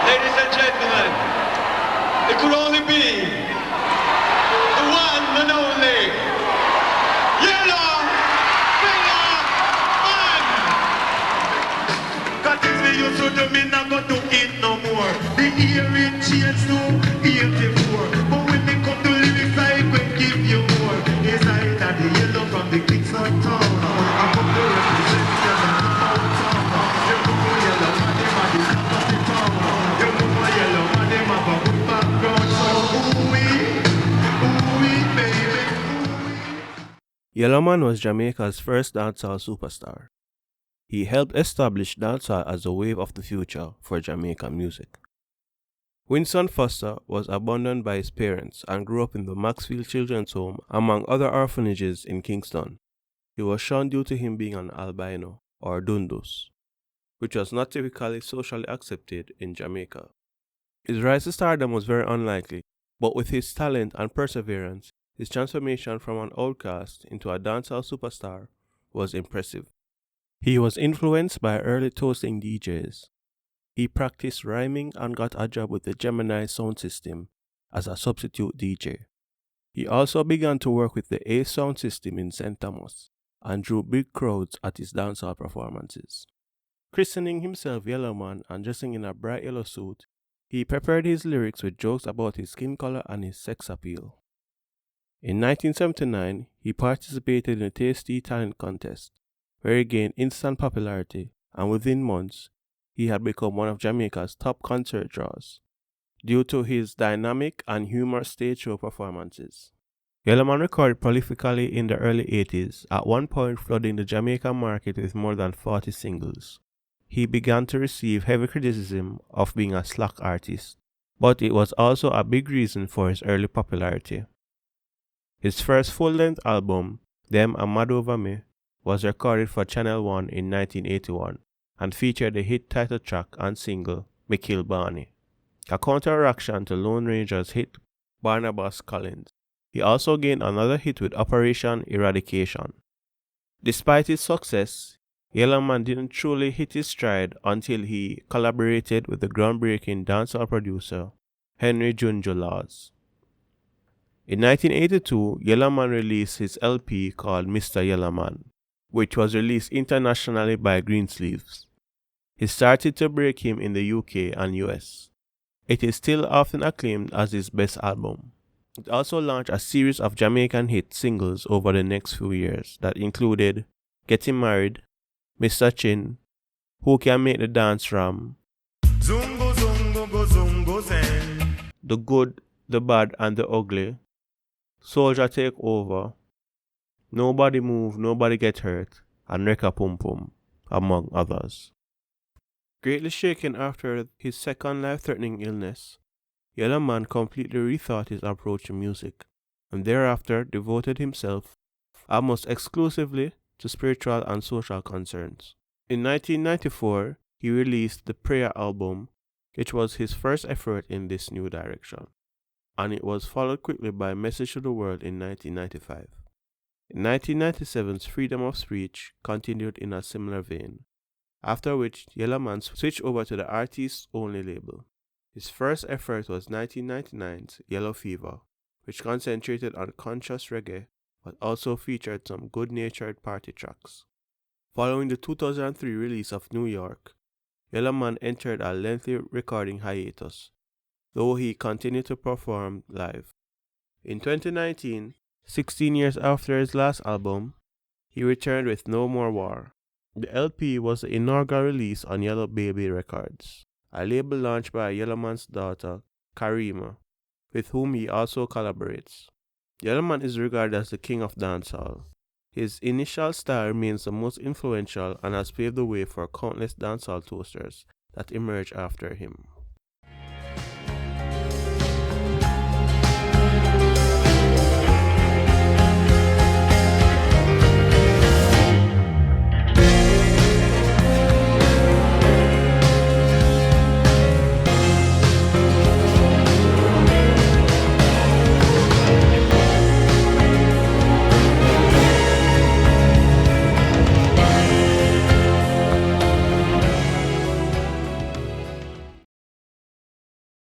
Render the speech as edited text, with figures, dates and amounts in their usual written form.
Ladies and gentlemen, it could only be the one and only Yellowman. Cause if we used to do, me not go do it no more. The hearing changed to 84. But when they come to lyrics, I will give you more. Yes, I that the yellow from the Kingston town. I come to represent you and I'm out town. You know my yellow man, them are the top of the town. You know my yellow man, them have a good background. So ooh-wee, baby, ooh-wee. Yellowman was Jamaica's first dancehall superstar. He helped establish dancehall as the wave of the future for Jamaican music. Winston Foster was abandoned by his parents and grew up in the Maxfield Children's Home among other orphanages in Kingston. He was shunned due to him being an albino, or Dundus, which was not typically socially accepted in Jamaica. His rise to stardom was very unlikely, but with his talent and perseverance, his transformation from an outcast into a dancehall superstar was impressive. He was influenced by early toasting DJs. He practiced rhyming and got a job with the Gemini sound system as a substitute DJ. He also began to work with the A sound system in St. Thomas and drew big crowds at his dancehall performances. Christening himself Yellowman and dressing in a bright yellow suit, he peppered his lyrics with jokes about his skin color and his sex appeal. In 1979, he participated in a Tasty Talent Contest, where he gained instant popularity, and within months, he had become one of Jamaica's top concert draws, due to his dynamic and humorous stage show performances. Yellowman recorded prolifically in the early 80s, at one point flooding the Jamaican market with more than 40 singles. He began to receive heavy criticism of being a slack artist, but it was also a big reason for his early popularity. His first full-length album, Them and Mad Over Me, was recorded for Channel 1 in 1981 and featured the hit title track and single, Me Kill Barney, a counter-reaction to Lone Ranger's hit Barnabas Collins. He also gained another hit with Operation Eradication. Despite his success, Yellowman didn't truly hit his stride until he collaborated with the groundbreaking dancehall producer Henry Junjo Laws. In 1982, Yellowman released his LP called Mr. Yellowman, which was released internationally by Greensleeves. It started to break him in the UK and US. It is still often acclaimed as his best album. It also launched a series of Jamaican hit singles over the next few years that included Getting Married, Mr. Chin, Who Can Make the Dance Ram, Zungo, zungo, go, zungo, zen. The Good, the Bad and the Ugly, Soldier Take Over, Nobody Move, Nobody Get Hurt, and Reka Pum Pum, among others. Greatly shaken after his second life-threatening illness, Yellowman completely rethought his approach to music, and thereafter devoted himself almost exclusively to spiritual and social concerns. In 1994, he released the Prayer album, which was his first effort in this new direction, and it was followed quickly by Message to the World in 1995. In 1997's Freedom of Speech continued in a similar vein, after which Yellowman switched over to the artist-only label. His first effort was 1999's Yellow Fever, which concentrated on conscious reggae but also featured some good-natured party tracks. Following the 2003 release of New York, Yellowman entered a lengthy recording hiatus, though he continued to perform live. In 2019, 16 years after his last album, he returned with No More War. The LP was the inaugural release on Yellow Baby Records, a label launched by Yellowman's daughter, Karima, with whom he also collaborates. Yellowman is regarded as the king of dancehall. His initial style remains the most influential and has paved the way for countless dancehall toasters that emerged after him.